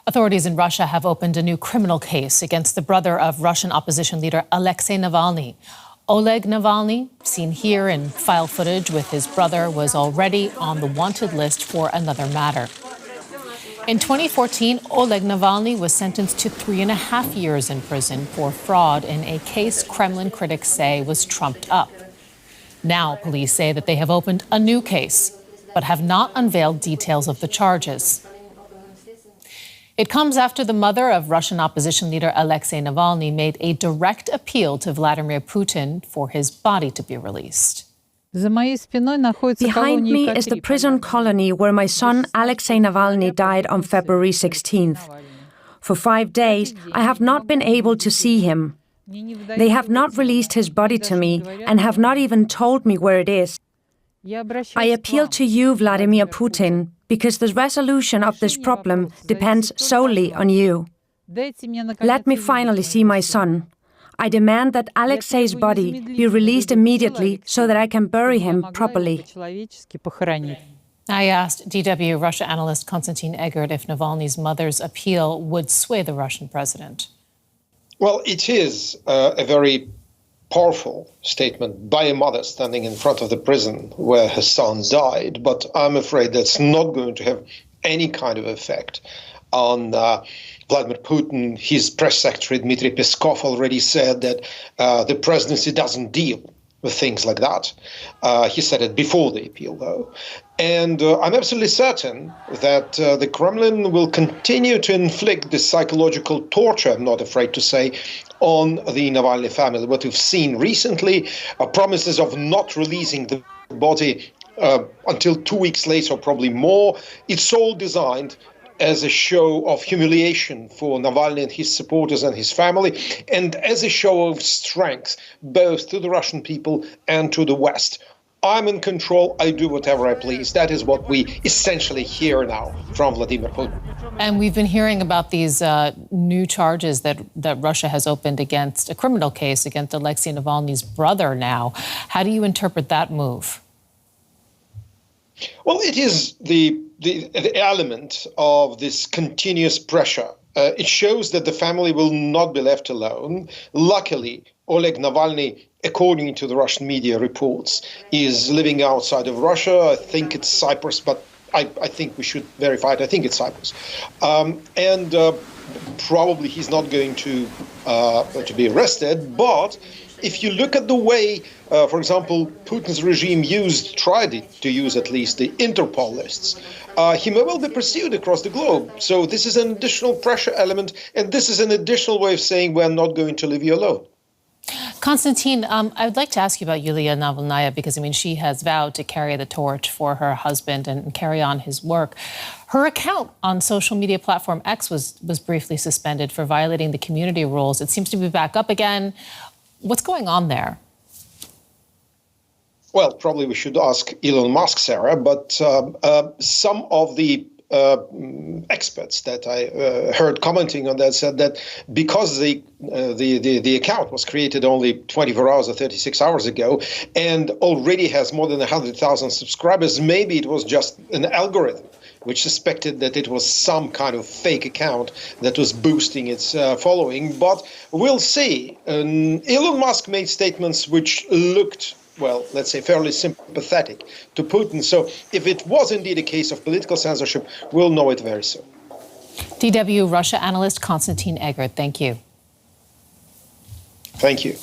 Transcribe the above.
Authorities in Russia have opened a new criminal case against the brother of Russian opposition leader Alexei Navalny. Oleg Navalny, seen here in file footage with his brother, was already on the wanted list for another matter. In 2014, Oleg Navalny was sentenced to 3.5 years in prison for fraud in a case Kremlin critics say was trumped up. Now, police say that they have opened a new case, but have not unveiled details of the charges. It comes after the mother of Russian opposition leader Alexei Navalny made a direct appeal to Vladimir Putin for his body to be released. Behind me is the prison colony where my son Alexei Navalny died on February 16th. For 5 days, I have not been able to see him. They have not released his body to me and have not even told me where it is. I appeal to you, Vladimir Putin, because the resolution of this problem depends solely on you. Let me finally see my son. I demand that Alexei's body be released immediately so that I can bury him properly. I asked DW Russia analyst Constantine Edgard if Navalny's mother's appeal would sway the Russian president. Well, it is a very powerful statement by a mother standing in front of the prison where her son died, but I'm afraid that's not going to have any kind of effect on Vladimir Putin. His press secretary, Dmitry Peskov, already said that the presidency doesn't deal with things like that. He said it before the appeal, though. And I'm absolutely certain that the Kremlin will continue to inflict this psychological torture, I'm not afraid to say, on the Navalny family. What we've seen recently are promises of not releasing the body until 2 weeks later, or probably more. It's all designed as a show of humiliation for Navalny and his supporters and his family, and as a show of strength, both to the Russian people and to the West. I'm in control, I do whatever I please. That is what we essentially hear now from Vladimir Putin. And we've been hearing about these new charges that Russia has opened against a criminal case against Alexei Navalny's brother now. How do you interpret that move? Well, it is the element of this continuous pressure. It shows that the family will not be left alone. Luckily, Oleg Navalny, according to the Russian media reports, is living outside of Russia. I think it's Cyprus, but I think we should verify it. I think it's Cyprus. And probably he's not going to be arrested. But if you look at the way, for example, Putin's regime tried to use at least the Interpol lists, he may well be pursued across the globe. So this is an additional pressure element, and this is an additional way of saying we're not going to leave you alone. Constantine, I would like to ask you about Yulia Navalnaya because, I mean, she has vowed to carry the torch for her husband and carry on his work. Her account on social media platform X was briefly suspended for violating the community rules. It seems to be back up again. What's going on there? Well, probably we should ask Elon Musk, Sarah, but some of the experts that I heard commenting on that said that because the account was created only 24 hours or 36 hours ago and already has more than 100,000 subscribers, maybe it was just an algorithm which suspected that it was some kind of fake account that was boosting its following. But we'll see. Elon Musk made statements which looked, well, let's say, fairly sympathetic to Putin. So if it was indeed a case of political censorship, we'll know it very soon. DW Russia analyst Constantine Edgard, thank you. Thank you.